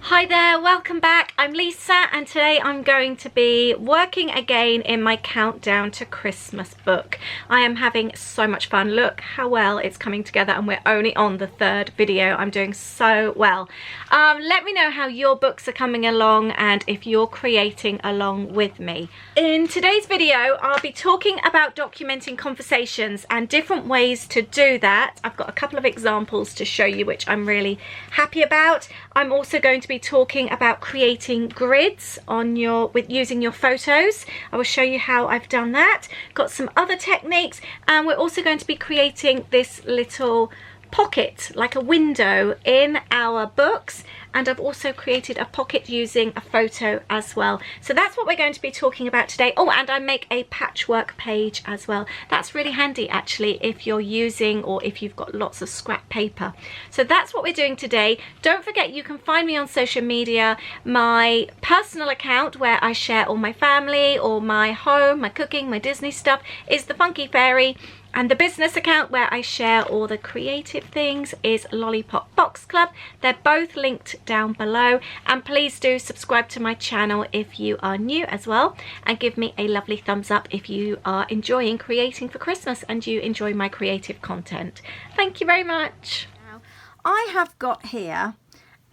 Hi there, welcome back. I'm Lisa and today I'm going to be working again in my countdown to Christmas book. I am having so much fun. Look how well it's coming together and we're only on the third video. I'm doing so well. Let me know how your books are coming along and if you're creating along with me. In today's video I'll be talking about documenting conversations and different ways to do that. I've got a couple of examples to show you which I'm really happy about. I'm also going to be talking about creating grids on using your photos. I will show you how I've done that. Got some other techniques, and we're also going to be creating this little pocket, like a window in our books, and I've also created a pocket using a photo as well. So that's what we're going to be talking about today. Oh, and I make a patchwork page as well. That's really handy actually if you're using or if you've got lots of scrap paper. So that's what we're doing today. Don't forget you can find me on social media. My personal account where I share all my family or my home, my cooking, my Disney stuff is the Funky Fairy. And the business account where I share all the creative things is Lollipop Box Club. They're both linked down below. And please do subscribe to my channel if you are new as well. And give me a lovely thumbs up if you are enjoying creating for Christmas and you enjoy my creative content. Thank you very much. Now, I have got here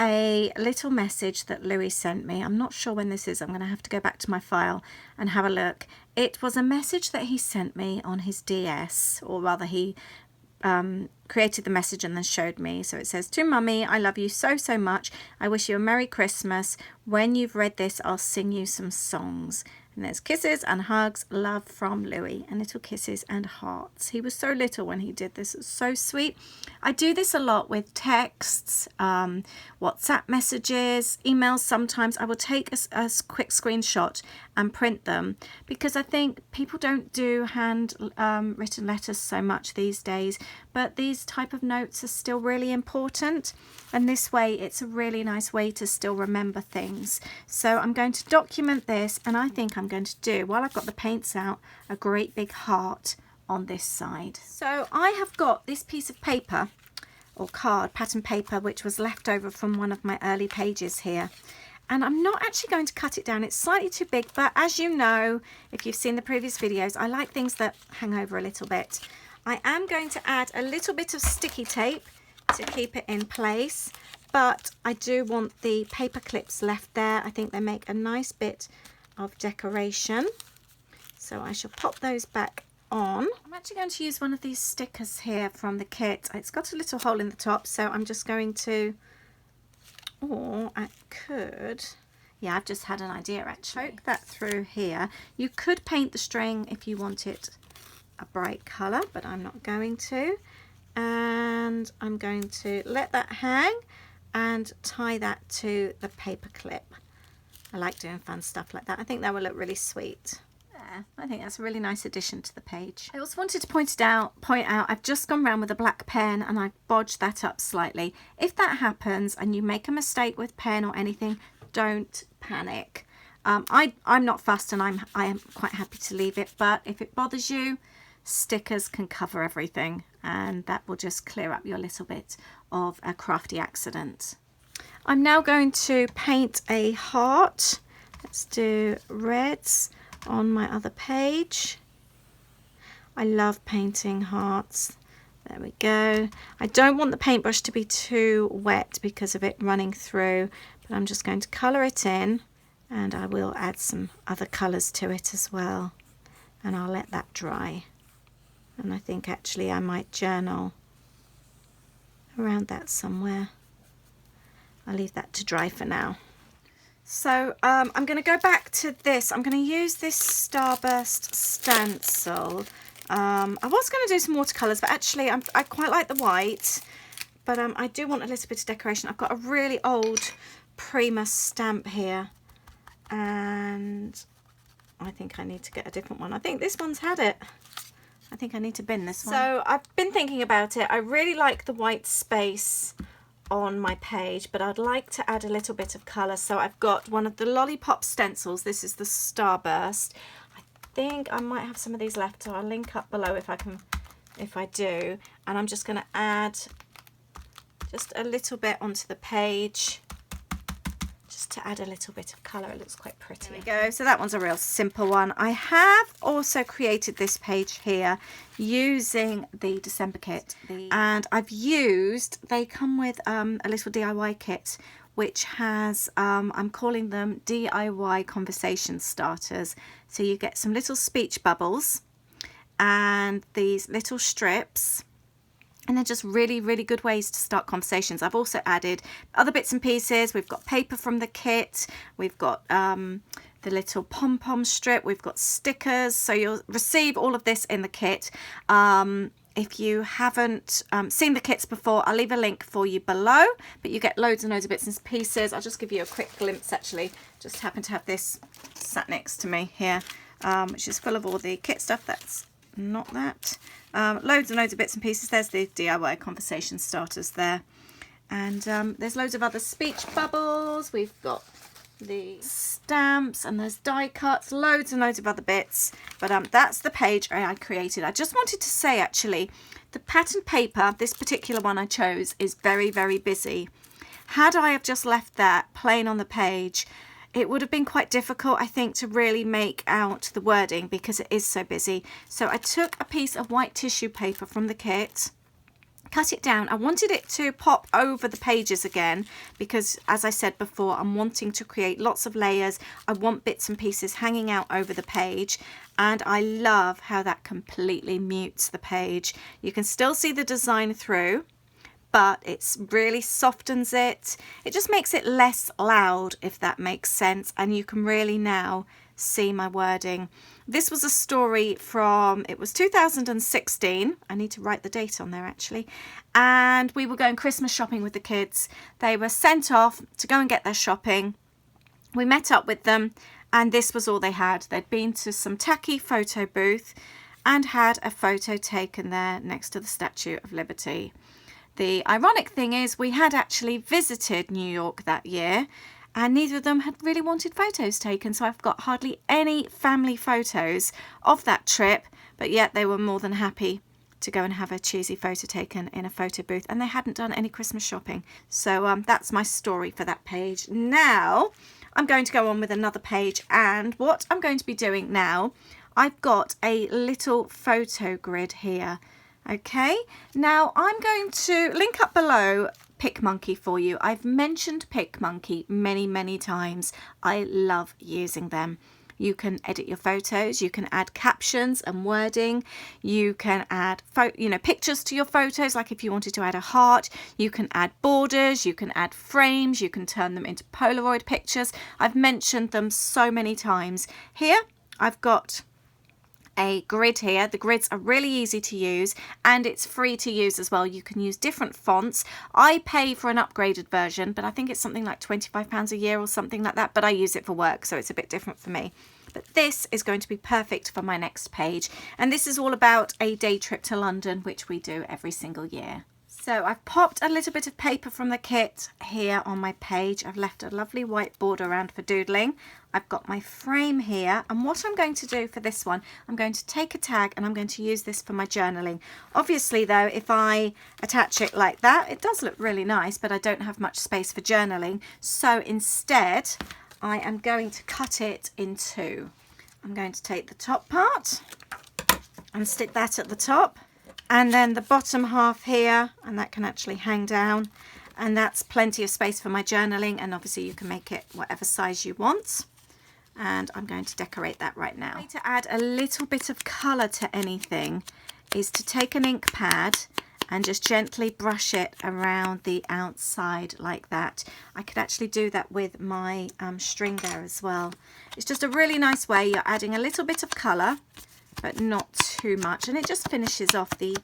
a little message that Louis sent me. I'm not sure when this is. I'm going to have to go back to my file and have a look. It was a message that he sent me on his DS, or rather he created the message and then showed me. So it says, "To Mummy, I love you so, so much. I wish you a Merry Christmas. When you've read this, I'll sing you some songs." And there's kisses and hugs, love from Louis, and little kisses and hearts. He was so little when he did this. It's so sweet. I do this a lot with texts, WhatsApp messages, emails. Sometimes I will take a quick screenshot and print them because I think people don't do hand written letters so much these days, but these type of notes are still really important, and this way it's a really nice way to still remember things. So I'm going to document this, and I think I'm going to do, while I've got the paints out, a great big heart on this side. So I have got this piece of paper or card, pattern paper, which was left over from one of my early pages here. And I'm not actually going to cut it down. It's slightly too big, but as you know, if you've seen the previous videos, I like things that hang over a little bit. I am going to add a little bit of sticky tape to keep it in place, but I do want the paper clips left there. I think they make a nice bit of decoration. So I shall pop those back on. I'm actually going to use one of these stickers here from the kit. It's got a little hole in the top, so I'm just going to, or I could, yeah, I've just had an idea actually. Poke that through here. You could paint the string if you want it a bright colour, but I'm not going to. And I'm going to let that hang and tie that to the paper clip. I like doing fun stuff like that. I think that will look really sweet. There, I think that's a really nice addition to the page. I also wanted to point out I've just gone round with a black pen and I've bodged that up slightly. If that happens and you make a mistake with pen or anything, don't panic. I'm not fussed, and I am quite happy to leave it, but if it bothers you, stickers can cover everything, and that will just clear up your little bit of a crafty accident. I'm now going to paint a heart. Let's do reds on my other page. I love painting hearts. There we go. I don't want the paintbrush to be too wet because of it running through, but I'm just going to colour it in, and I will add some other colours to it as well, and I'll let that dry. And I think actually I might journal around that somewhere. I'll leave that to dry for now. So I'm going to go back to this. I'm going to use this Starburst Stencil. I was going to do some watercolours, but actually I quite like the white, but I do want a little bit of decoration. I've got a really old Primus stamp here, and I think I need to get a different one. I think this one's had it. I think I need to bin this one. So I've been thinking about it. I really like the white space on my page, but I'd like to add a little bit of colour. So I've got one of the Lollipop stencils. This is the Starburst. I think I might have some of these left, so I'll link up below if I do. And I'm just going to add just a little bit onto the page just to add a little bit of colour. It looks quite pretty. There we go. So that one's a real simple one. I have also created this page here using the December kit, and I've used, they come with a little DIY kit which has, I'm calling them DIY conversation starters. So you get some little speech bubbles and these little strips, and they're just really, really good ways to start conversations. I've also added other bits and pieces. We've got paper from the kit. We've got the little pom-pom strip. We've got stickers. So you'll receive all of this in the kit. If you haven't seen the kits before, I'll leave a link for you below. But you get loads and loads of bits and pieces. I'll just give you a quick glimpse, actually. Just happen to have this sat next to me here, which is full of all the kit stuff. That's not that. Loads and loads of bits and pieces. There's the DIY conversation starters there, and there's loads of other speech bubbles. We've got the stamps, and there's die cuts, loads and loads of other bits. But that's the page I created. I just wanted to say, actually, the pattern paper, this particular one I chose, is very, very busy. Had I have just left that plain on the page, it would have been quite difficult, I think, to really make out the wording because it is so busy. So I took a piece of white tissue paper from the kit, cut it down. I wanted it to pop over the pages again because, as I said before, I'm wanting to create lots of layers. I want bits and pieces hanging out over the page, and I love how that completely mutes the page. You can still see the design through, but it really softens it. It just makes it less loud, if that makes sense, and you can really now see my wording. This was a story from, it was 2016. I need to write the date on there, actually. And we were going Christmas shopping with the kids. They were sent off to go and get their shopping. We met up with them, and this was all they had. They'd been to some tacky photo booth and had a photo taken there next to the Statue of Liberty. The ironic thing is we had actually visited New York that year, and neither of them had really wanted photos taken, so I've got hardly any family photos of that trip, but yet they were more than happy to go and have a cheesy photo taken in a photo booth, and they hadn't done any Christmas shopping. So that's my story for that page. Now I'm going to go on with another page, and what I'm going to be doing now, I've got a little photo grid here. Okay, now I'm going to link up below Pic Monkey for you. I've mentioned Pic Monkey many, many times. I love using them. You can edit your photos, you can add captions and wording, you can add pictures to your photos, like if you wanted to add a heart, you can add borders, you can add frames, you can turn them into Polaroid pictures. I've mentioned them so many times. Here I've got a grid here. The grids are really easy to use, and it's free to use as well. You can use different fonts. I pay for an upgraded version, but I think it's something like £25 a year or something like that, but I use it for work, so it's a bit different for me. But this is going to be perfect for my next page, and this is all about a day trip to London, which we do every single year. So I've popped a little bit of paper from the kit here on my page. I've left a lovely white border around for doodling. I've got my frame here, and what I'm going to do for this one, I'm going to take a tag and I'm going to use this for my journaling. Obviously though, if I attach it like that, it does look really nice, but I don't have much space for journaling. So instead, I am going to cut it in two. I'm going to take the top part and stick that at the top, and then the bottom half here, and that can actually hang down, and that's plenty of space for my journaling, and obviously you can make it whatever size you want. And I'm going to decorate that right now. To add a little bit of colour to anything is to take an ink pad and just gently brush it around the outside like that. I could actually do that with my string there as well. It's just a really nice way. You're adding a little bit of colour, but not too much, and it just finishes off the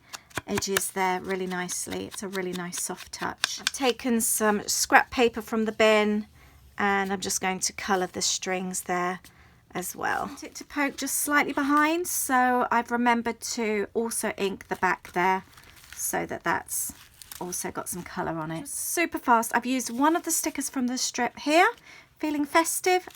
edges there really nicely. It's a really nice soft touch. I've taken some scrap paper from the bin, and I'm just going to colour the strings there as well. I want it to poke just slightly behind, so I've remembered to also ink the back there so that that's also got some colour on it. Super fast. I've used one of the stickers from the strip here, feeling festive,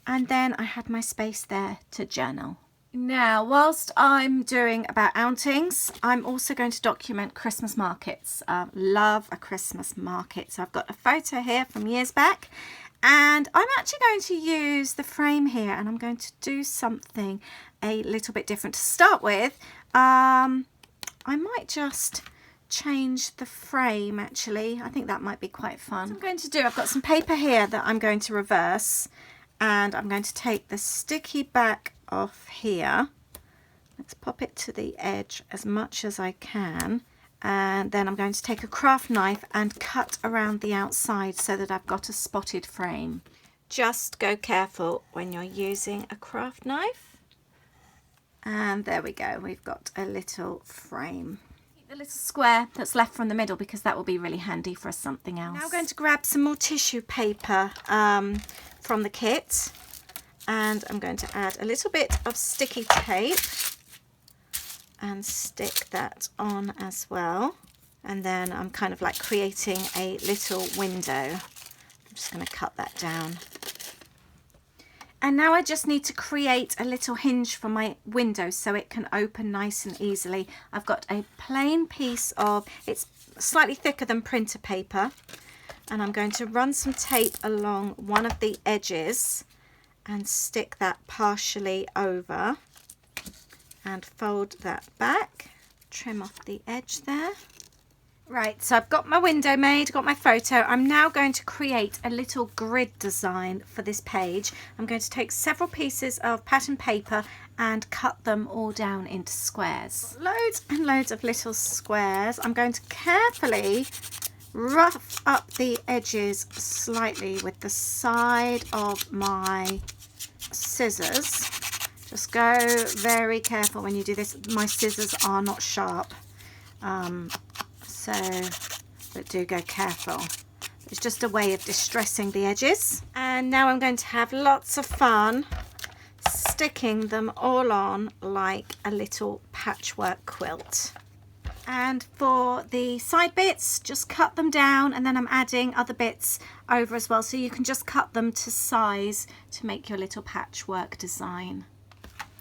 and then I had my space there to journal. Now, whilst I'm doing about outings, I'm also going to document Christmas markets. Love a Christmas market. So I've got a photo here from years back, And I'm actually going to use the frame here, and I'm going to do something a little bit different. To start with, I might just change the frame actually. I think that might be quite fun. What I'm going to do, I've got some paper here that I'm going to reverse, and I'm going to take the sticky back off here. Let's pop it to the edge as much as I can, and then I'm going to take a craft knife and cut around the outside so that I've got a spotted frame. Just go careful when you're using a craft knife. And there we go, we've got a little frame. The little square that's left from the middle, because that will be really handy for something else. Now I'm going to grab some more tissue paper from the kit, and I'm going to add a little bit of sticky tape and stick that on as well. And then I'm kind of like creating a little window. I'm just going to cut that down. And now I just need to create a little hinge for my window so it can open nice and easily. I've got a plain piece of, it's slightly thicker than printer paper, and I'm going to run some tape along one of the edges and stick that partially over and fold that back, trim off the edge there. Right, so I've got my window made, got my photo. I'm now going to create a little grid design for this page. I'm going to take several pieces of pattern paper and cut them all down into squares. Loads and loads of little squares. I'm going to carefully rough up the edges slightly with the side of my scissors. Just go very careful when you do this. My scissors are not sharp. But do go careful. It's just a way of distressing the edges. And now I'm going to have lots of fun sticking them all on like a little patchwork quilt. And for the side bits, just cut them down, and then I'm adding other bits over as well, so you can just cut them to size to make your little patchwork design.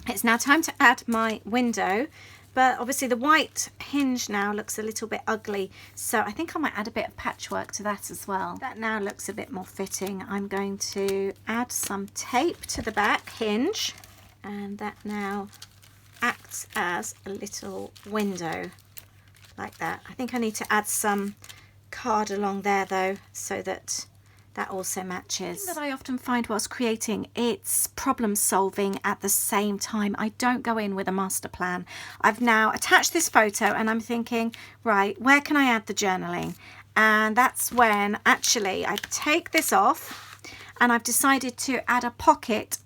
It's now time to add my window. But obviously the white hinge now looks a little bit ugly, so I think I might add a bit of patchwork to that as well. That now looks a bit more fitting. I'm going to add some tape to the back hinge, and that now acts as a little window like that. I think I need to add some card along there though, so that that also matches. That I often find whilst creating, it's problem solving at the same time. I don't go in with a master plan. I've now attached this photo and I'm thinking, right, where can I add the journaling? And that's when actually I take this off, and I've decided to add a pocket,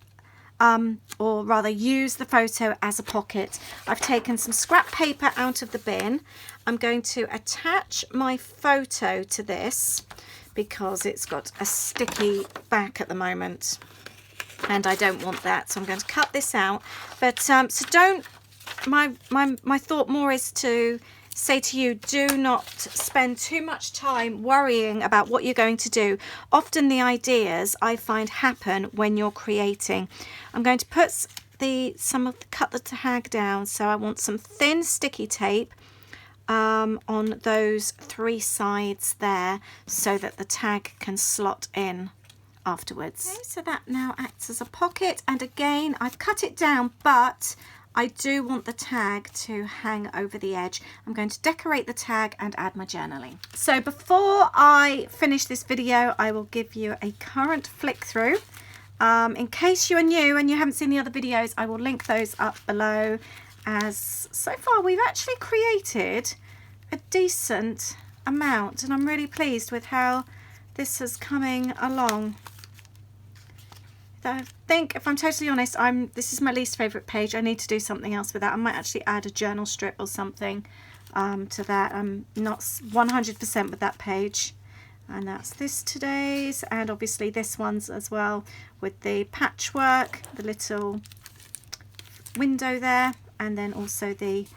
or rather use the photo as a pocket. I've taken some scrap paper out of the bin. I'm going to attach my photo to this, because it's got a sticky back at the moment and I don't want that, so I'm going to cut this out. But so don't, my thought more is to say to you, do not spend too much time worrying about what you're going to do. Often the ideas I find happen when you're creating. I'm going to put cut the tag down, so I want some thin sticky tape on those three sides there, so that the tag can slot in afterwards. Okay, so that now acts as a pocket, and again I've cut it down, but I do want the tag to hang over the edge. I'm going to decorate the tag and add my journaling. So before I finish this video, I will give you a current flick through. In case you are new and you haven't seen the other videos, I will link those up below. As so far we've actually created a decent amount, and I'm really pleased with how this is coming along. I think, if I'm totally honest, this is my least favourite page. I need to do something else with that. I might actually add a journal strip or something to that. I'm not 100% with that page. And that's this today's, and obviously this one's as well, with the patchwork, the little window there, and then also the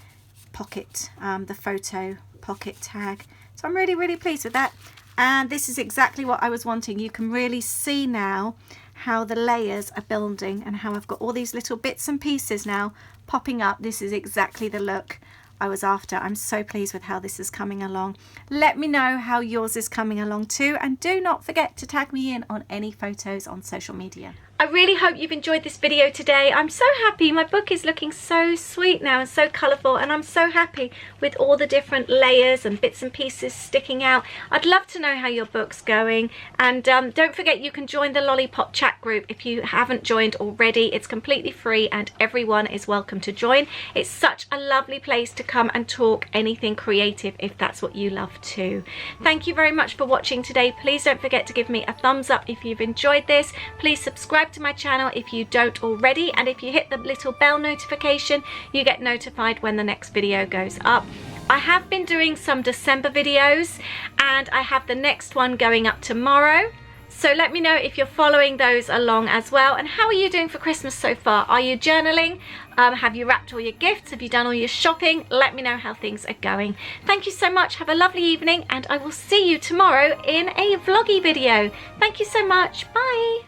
pocket, the photo pocket tag. So I'm really, really pleased with that. And this is exactly what I was wanting. You can really see now how the layers are building and how I've got all these little bits and pieces now popping up. This is exactly the look I was after. I'm so pleased with how this is coming along. Let me know how yours is coming along too, and do not forget to tag me in on any photos on social media. I really hope you've enjoyed this video today. I'm so happy. My book is looking so sweet now and so colourful, and I'm so happy with all the different layers and bits and pieces sticking out. I'd love to know how your book's going, and don't forget you can join the Lollipop chat group if you haven't joined already. It's completely free and everyone is welcome to join. It's such a lovely place to come and talk anything creative if that's what you love too. Thank you very much for watching today. Please don't forget to give me a thumbs up if you've enjoyed this. Please subscribe to my channel if you don't already, and if you hit the little bell notification, you get notified when the next video goes up. I have been doing some December videos, and I have the next one going up tomorrow. So let me know if you're following those along as well. And how are you doing for Christmas so far? Are you journaling? Have you wrapped all your gifts? Have you done all your shopping? Let me know how things are going. Thank you so much. Have a lovely evening, and I will see you tomorrow in a vloggy video. Thank you so much. Bye.